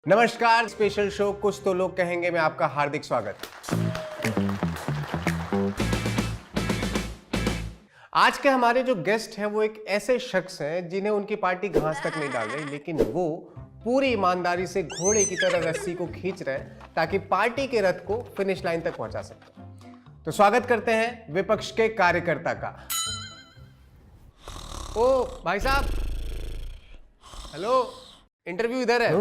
नमस्कार, special show कुछ तो लोग कहेंगे में आपका हार्दिक स्वागत। आज के हमारे जो गेस्ट हैं वो एक ऐसे शख्स हैं जिन्हें उनकी पार्टी घास तक नहीं डाल रही, लेकिन वो पूरी ईमानदारी से घोड़े की तरह रस्सी को खींच रहे हैं ताकि पार्टी के रथ को फिनिश लाइन तक पहुंचा सके। तो स्वागत करते हैं विपक्ष के कार्यकर्ता का। ओ भाई साहब, हेलो, इंटरव्यू इधर है,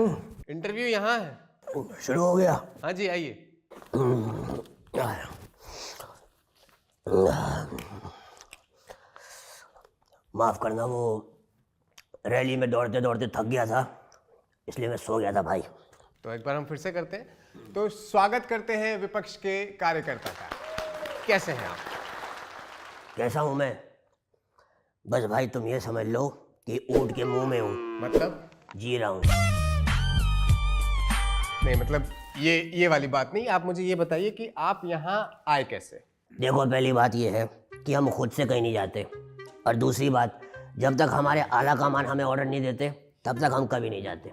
इंटरव्यू यहाँ है। शुरू हो गया। हाँ जी, आइए। माफ करना, वो रैली में दौड़ते दौड़ते थक गया था, इसलिए मैं सो गया था भाई। तो एक बार हम फिर से करते हैं। तो स्वागत करते हैं विपक्ष के कार्यकर्ता का। कैसे हैं आप? कैसा हूं मैं? बस भाई तुम ये समझ लो कि ऊंट के मुंह में हूं। मतलब? जी रहा हूं। नहीं, मतलब ये वाली बात नहीं। आप मुझे ये बताइए कि आप यहाँ आए कैसे? देखो, पहली बात ये है कि हम खुद से कहीं नहीं जाते, और दूसरी बात, जब तक हमारे आला कमान हमें ऑर्डर नहीं देते तब तक हम कभी नहीं जाते।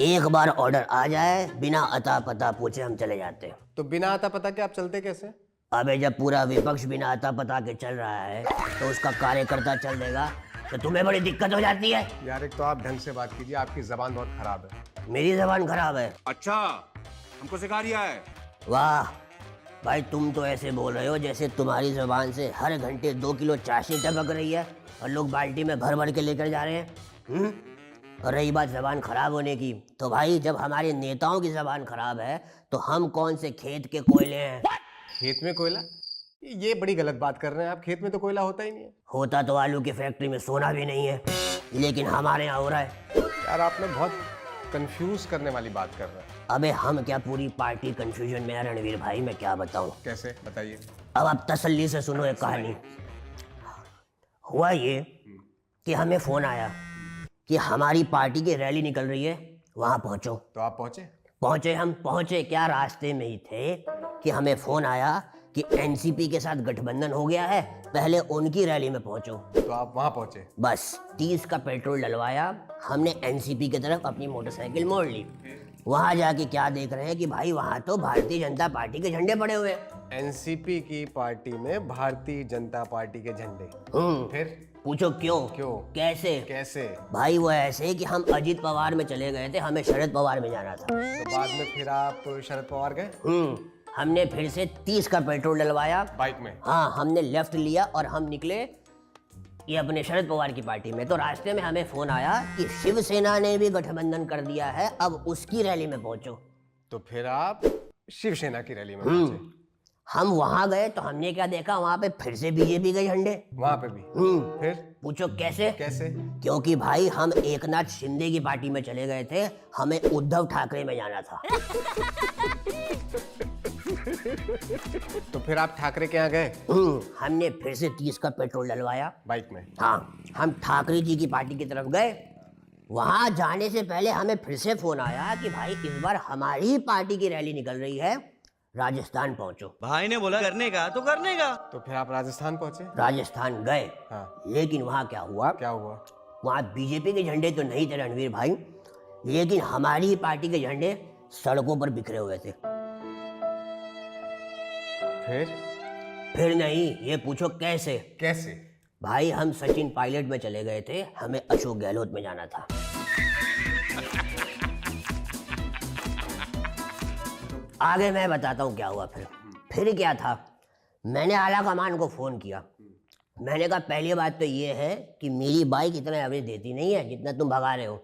एक बार ऑर्डर आ जाए, बिना अता पता पूछे हम चले जाते हैं। तो बिना अता पता के आप चलते कैसे? अबे, जब पूरा विपक्ष बिना अता पता के चल रहा है तो उसका कार्यकर्ता चल देगा तो तुम्हें बड़ी दिक्कत हो जाती है। यार, एक तो आप ढंग से बात कीजिए, आपकी जबान बहुत खराब है। मेरी जबान खराब है? अच्छा, हमको सिखा रिया है। वाह भाई, तुम तो ऐसे बोल रहे हो जैसे तुम्हारी जबान से हर घंटे 2 किलो चाशनी टपक रही है और लोग बाल्टी में भर भर के लेकर जा रहे हैं। और रही बात जबान खराब होने की, तो भाई जब हमारे नेताओं की जबान खराब है तो हम कौन से खेत के कोयले हैं? खेत में कोयला? ये बड़ी गलत बात कर रहे हैं आप। खेत में तो कोयला होता ही नहीं है। होता तो आलू की फैक्ट्री में सोना भी नहीं है, लेकिन हमारे यहाँ हो रहा है। यार, आप लोग बहुत कंफ्यूज करने वाली बात कर रहे हैं। अबे, हम क्या पूरी पार्टी कंफ्यूजन में है रणवीर भाई, मैं क्या बताऊं। कैसे, बताइए। अब आप तसल्ली से सुनो एक कहानी। हुआ ये कि हमें फोन आया कि हमारी पार्टी की रैली निकल रही है, वहां पहुंचो। तो आप पहुंचे? हम पहुंचे क्या, रास्ते में ही थे कि हमें फोन आया कि एनसीपी के साथ गठबंधन हो गया है, पहले उनकी रैली में पहुंचो। तो आप वहां पहुंचे? बस 30 का पेट्रोल डलवाया, हमने एनसीपी की तरफ अपनी मोटरसाइकिल मोड़ ली। वहां जाके क्या देख रहे हैं कि भाई वहां तो भारतीय जनता पार्टी के झंडे पड़े हुए हैं। एनसीपी की पार्टी में भारतीय जनता पार्टी के झंडे? फिर पूछो क्यों? कैसे? भाई वो ऐसे कि हम अजीत पवार में चले गए थे, हमें शरद पवार में जाना था। तो बाद में फिर आप शरद पवार गए? हमने फिर से 30 का पेट्रोल डलवाया बाइक में। हाँ, हमने लेफ्ट लिया और हम निकले ये अपने शरद पवार की पार्टी में। तो रास्ते में हमें फोन आया कि शिवसेना ने भी गठबंधन कर दिया है, अब उसकी रैली में पहुंचो। तो फिर आप शिवसेना की रैली में पहुंचे? हम वहां गए तो हमने क्या देखा, वहां पे फिर से बीजेपी के झंडे। वहां पे भी? फिर पूछो कैसे? क्योंकि भाई हम एकनाथ शिंदे की पार्टी में चले गए थे, हमें उद्धव ठाकरे में जाना था। तो फिर आप ठाकरे के यहाँ गए? हमने फिर से 30 का पेट्रोल डलवाया बाइक में। हाँ, हम ठाकरे जी की पार्टी की तरफ गए। वहां जाने से पहले हमें फिर से फोन आया कि भाई इस बार हमारी पार्टी की रैली निकल रही है, राजस्थान पहुंचो। भाई ने बोला करने का तो करने का। तो फिर आप राजस्थान पहुंचे? राजस्थान गए। हाँ। लेकिन वहां क्या हुआ? वहां बीजेपी के झंडे तो नहीं थे रणवीर भाई, लेकिन हमारी ही पार्टी के झंडे सड़कों पर बिखरे हुए थे। फिर नहीं, ये पूछो कैसे? भाई हम सचिन पायलट में चले गए थे, हमें अशोक गहलोत में जाना था। आगे मैं बताता हूँ क्या हुआ। फिर क्या था, मैंने आला कमान को फोन किया। मैंने कहा पहली बात तो ये है कि मेरी बाइक इतना एवरेज देती नहीं है जितना तुम भगा रहे हो,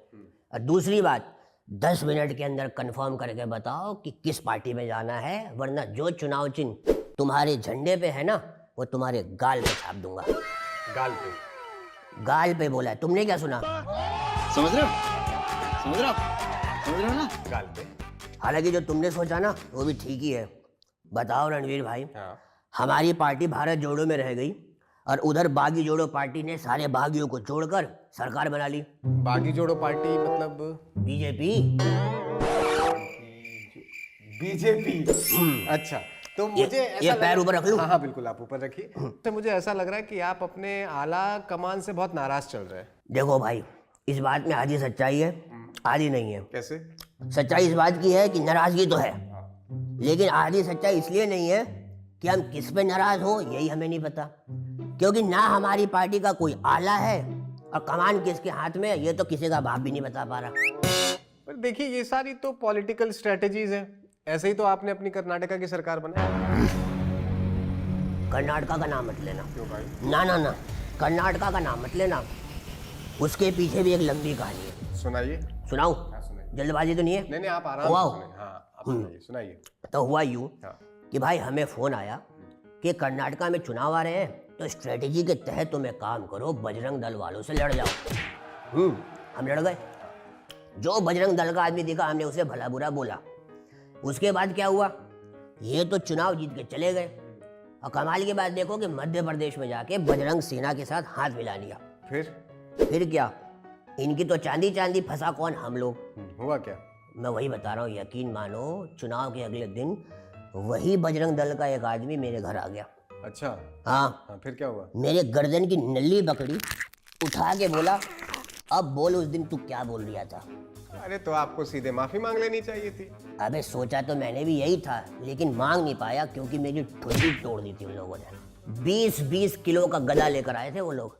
और दूसरी बात 10 मिनट के अंदर कंफर्म करके बताओ कि किस पार्टी में जाना है, वरना जो चुनाव चिन्ह तुम्हारे झंडे पे है ना, वो तुम्हारे गाल पे छाप दूंगा। गाल पे बोला है, तुमने क्या सुना? समझ रहे हो ना? गाल पे। हालांकि जो तुमने सोचा ना वो भी ठीक ही है। बताओ रणवीर भाई। हाँ। हमारी पार्टी भारत जोड़ो में रह गई और उधर बागी जोड़ो पार्टी ने सारे बागियों को जोड़कर सरकार बना ली। बागी जोड़ो पार्टी मतलब? बीजेपी। अच्छा, तो मुझे ये पैर ऊपर रख लूं? हाँ बिल्कुल, आप ऊपर रखिए। तो मुझे ऐसा लग रहा है कि आप अपने आला कमान से बहुत नाराज चल रहे हैं। देखो भाई, इस बात में आधी सच्चाई है आधी नहीं है। कैसे? सच्चाई इस बात की है कि नाराजगी तो है, लेकिन आधी सच्चाई इसलिए नहीं है कि हम किस पे नाराज हो यही हमें नहीं पता, क्योंकि ना हमारी पार्टी का कोई आला है और कमान किसके हाथ में है ये तो किसी का बाप भी नहीं बता पा रहा। पर देखिए ये सारी तो पॉलिटिकल स्ट्रेटजीज हैं, ऐसे ही तो आपने अपनी कर्नाटका की सरकार बनाई। कर्नाटका का नाम मत लेना। क्यों भाई? ना ना ना, कर्नाटका का नाम मत लेना, उसके पीछे भी एक लंबी कहानी है। सुनाइए। सुनाऊं? हाँ, सुनाइए। जल्दबाजी तो नहीं है? नहीं नहीं, आप आराम हुआ से हो? सुनाइए। हाँ, आप सुनाइए, सुनाइए। तो हुआ यूं हाँ। कि भाई हमें फोन आया कि कर्नाटका में चुनाव आ रहे हैं, तो स्ट्रेटेजी के तहत तुम्हें काम करो, बजरंग दल वालों से लड़ जाओ। हम लड़ गए। जो बजरंग दल का आदमी दिखा हमने उसे भला बुरा बोला। उसके बाद क्या हुआ, ये तो चुनाव जीत के चले गए और कमाल की बात देखो कि मध्य प्रदेश में जाके बजरंग सेना के साथ हाथ मिला लिया। फिर क्या, इनकी तो चांदी चांदी, फंसा कौन? हम लोग। हुआ क्या? मैं वही बता रहा हूँ, यकीन मानो चुनाव के अगले दिन वही बजरंग दल का एक आदमी मेरे घर आ गया। अच्छा। हाँ, फिर क्या हुआ? मेरे गर्दन की नल्ली पकड़ी, उठा के बोला, अब बोल उस दिन तू क्या बोल रहा था। अरे तो आपको सीधे माफी मांग लेनी चाहिए थी। अबे सोचा तो मैंने भी यही था, लेकिन मांग नहीं पाया क्योंकि मेरी ठुड्डी तोड़ दी थी उन लोगों ने। 20-20 किलो का गदा लेकर आए थे वो लोग,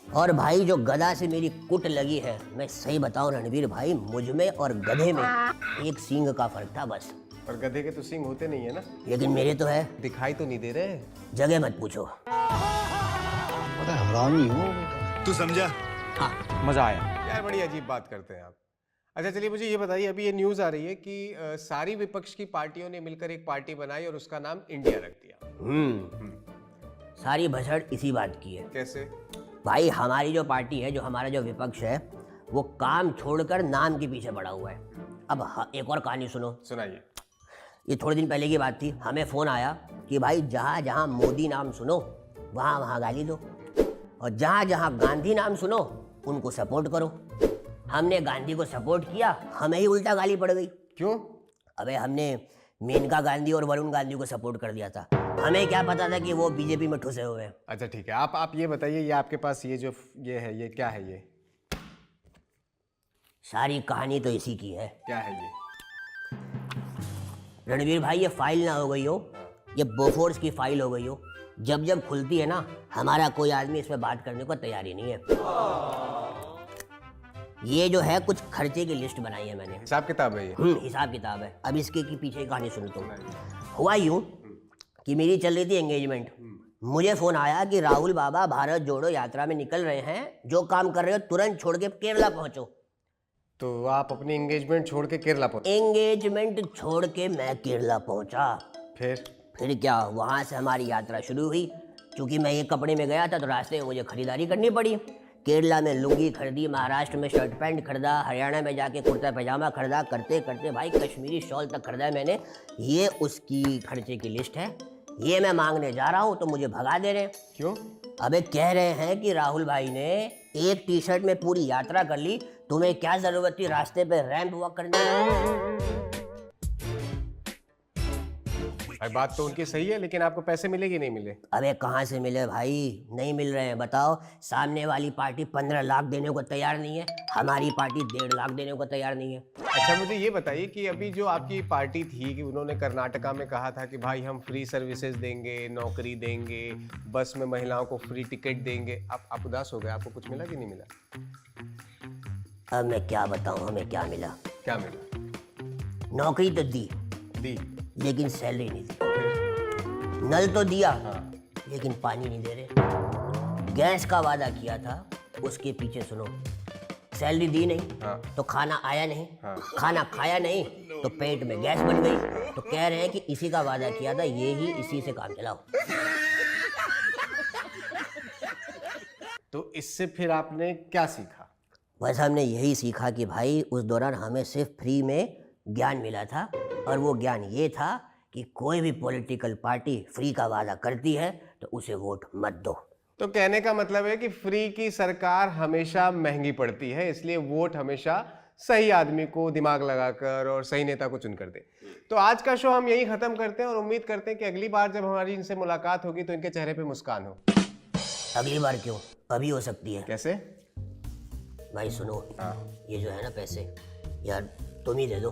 और भाई जो गदा से मेरी कुट लगी है, मैं सही बताऊं रणवीर भाई, मुझ में और गधे में एक सींग का फर्क था बस। पर गधे के तो सींग होते नहीं है ना। लेकिन मेरे तो है। दिखाई तो नहीं दे रहे। जगह मत पूछो। पता है हरामी हो तू, समझा? हाँ, मजा आया यार बड़ी अजीब बात करते हैं आप। अच्छा चलिए मुझे ये बताइए, अभी ये न्यूज़ आ रही है कि सारी विपक्ष की पार्टियों ने मिलकर एक पार्टी बनाई और उसका नाम इंडिया रख दिया। सारी भसड़ इसी बात की है। कैसे? भाई हमारी जो पार्टी है, जो हमारा जो विपक्ष है, वो काम छोड़कर नाम के पीछे पड़ा हुआ है। अब एक और कहानी सुनो। सुनाइए। ये थोड़े दिन पहले की बात थी, हमें फ़ोन आया कि भाई जहाँ जहाँ मोदी नाम सुनो वहाँ वहाँ गाली दो, और जहाँ जहाँ गांधी नाम सुनो उनको सपोर्ट करो। हमने गांधी को सपोर्ट किया, हमें ही उल्टा गाली पड़ गई। क्यों? अबे हमने मेनका गांधी और वरुण गांधी को सपोर्ट कर दिया था, हमें क्या पता था कि वो बीजेपी में ठुसे हुए हैं। अच्छा ठीक है, आप ये बताइए, ये आपके पास ये जो ये है, ये क्या है? ये सारी कहानी तो इसी की है। क्या है ये? रणवीर भाई ये फाइल ना हो गई हो, ये बोफोर्स की फाइल हो गई हो। जब जब खुलती है ना, हमारा कोई आदमी इस पे बात करने को तैयार ही नहीं है। ये जो है कुछ खर्चे की लिस्ट बनाई है मैंने। हिसाब किताब है ये? हिसाब किताब है। अब इसके की पीछे की कहानी सुन तुम। हुआ यूं कि मेरी चल रही थी एंगेजमेंट, मुझे फोन आया कि राहुल बाबा भारत जोड़ो यात्रा में निकल रहे हैं, जो काम कर रहे हो तुरंत छोड़ के केरला पहुंचो। तो आप अपनी एंगेजमेंट छोड़ के केरला पहुंचे? एंगेजमेंट छोड़ के मैं केरला पहुंचा। फिर क्या, वहां से हमारी यात्रा शुरू हुई। क्योंकि मैं ये कपड़े में गया था तो रास्ते में मुझे खरीदारी करनी पड़ी। केरला में लुंगी खरीदी, महाराष्ट्र में शर्ट पैंट खरीदा, हरियाणा में जाके कुर्ता पैजामा खरीदा, करते करते भाई कश्मीरी शॉल तक खरीदा मैंने। ये उसकी खर्चे की लिस्ट है। ये मैं मांगने जा रहा हूँ तो मुझे भगा दे रहे हैं। क्यों? अबे कह रहे हैं कि राहुल भाई ने एक टी शर्ट में पूरी यात्रा कर ली, तुम्हें क्या जरूरत थी रास्ते पे रैंप वॉक करने की? भाई बात तो उनकी सही है, लेकिन आपको पैसे मिले कि नहीं मिले? अबे कहाँ से मिले भाई, नहीं मिल रहे हैं। बताओ, सामने वाली पार्टी 15 लाख देने को तैयार नहीं है, हमारी पार्टी 1.5 लाख देने को तैयार नहीं है। अच्छा मुझे ये बताइए कि अभी जो आपकी पार्टी थी कि उन्होंने कर्नाटका में कहा था कि भाई हम फ्री सर्विसेज देंगे, नौकरी देंगे, बस में महिलाओं को फ्री टिकट देंगे, आप उदास हो गए? आपको कुछ मिला कि नहीं मिला? अब मैं क्या बताऊं हमें क्या मिला। क्या मिला? नौकरी तो दी लेकिन सैलरी नहीं दी। नल तो दिया लेकिन पानी नहीं दे रहे। गैस का वादा किया था, उसके पीछे सुनो, सैलरी दी नहीं तो खाना आया नहीं, खाना खाया नहीं तो पेट में गैस बन गई। तो कह रहे हैं कि इसी का वादा किया था, ये ही इसी से काम चलाओ। तो इससे फिर आपने क्या सीखा? बस हमने यही सीखा कि भाई उस दौरान हमें सिर्फ फ्री में ज्ञान मिला था, और वो ज्ञान ये था कि कोई भी पॉलिटिकल पार्टी फ्री का वादा करती है तो उसे वोट मत दो। तो कहने का मतलब है कि फ्री की सरकार हमेशा महंगी पड़ती है, इसलिए वोट हमेशा सही आदमी को दिमाग लगाकर और सही नेता को चुनकर दे। तो आज का शो हम यही खत्म करते हैं और उम्मीद करते हैं कि अगली बार जब हमारी इनसे मुलाकात होगी तो इनके चेहरे पे मुस्कान हो। अगली बार क्यों, अभी हो सकती है। कैसे? भाई सुनो, ये जो है ना पैसे, यार तुम ही दे दो,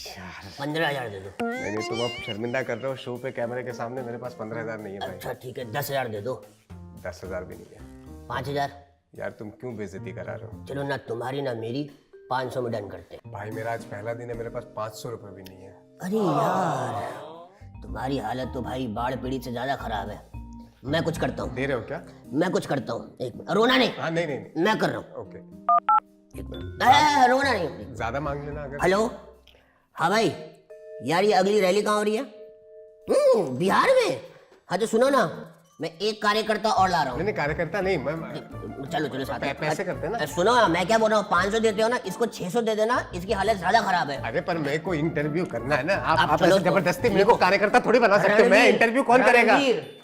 यार 15,000 दे दो। नहीं नहीं, तुम अब शर्मिंदा कर रहे हो शो पे कैमरे के सामने। मेरे पास 15,000 नहीं है भाई। अच्छा ठीक है, 10,000 दे दो। 10,000 भी नहीं है। 5,000। यार तुम क्यों बेइज्जती करा रहे हो? चलो ना तुम्हारी ना मेरी, 500 में डन करते हैं। भाई मेरा आज पहला दिन है, मेरे पास 500 रुपए भी नहीं है। अरे यार तुम्हारी हालत तो भाई बाढ़ पीड़ी से ज्यादा खराब है। मैं कुछ करता हूँ, दे रहे हो क्या? मैं कुछ करता हूँ। एक मिनट, रोना नहीं, हाँ नहीं नहीं नहीं, मैं कर रहा हूँ। ओके। एक मिनट, रोना नहीं। ज्यादा मांग लेना अगर। हेलो, हाँ भाई, यार ये अगली रैली कहाँ हो रही है? बिहार में। हाँ तो सुनो ना, मैं एक कार्यकर्ता और ला रहा हूँ। नहीं नहीं, कार्यकर्ता नहीं, मैं चलो चलो साथ में। पैसे करते हैं ना। सुनो ना, मैं क्या बोल रहा हूँ, 500 देते हो ना, इसको 600 दे देना, इसकी हालत ज्यादा खराब है। अरे पर मेरे को इंटरव्यू करना है ना। आप चलो ऐसे तो। जबरदस्ती मेरे को कार्यकर्ता थोड़ी बना सकते हो। मैं इंटरव्यू कौन करेगा? रणवीर,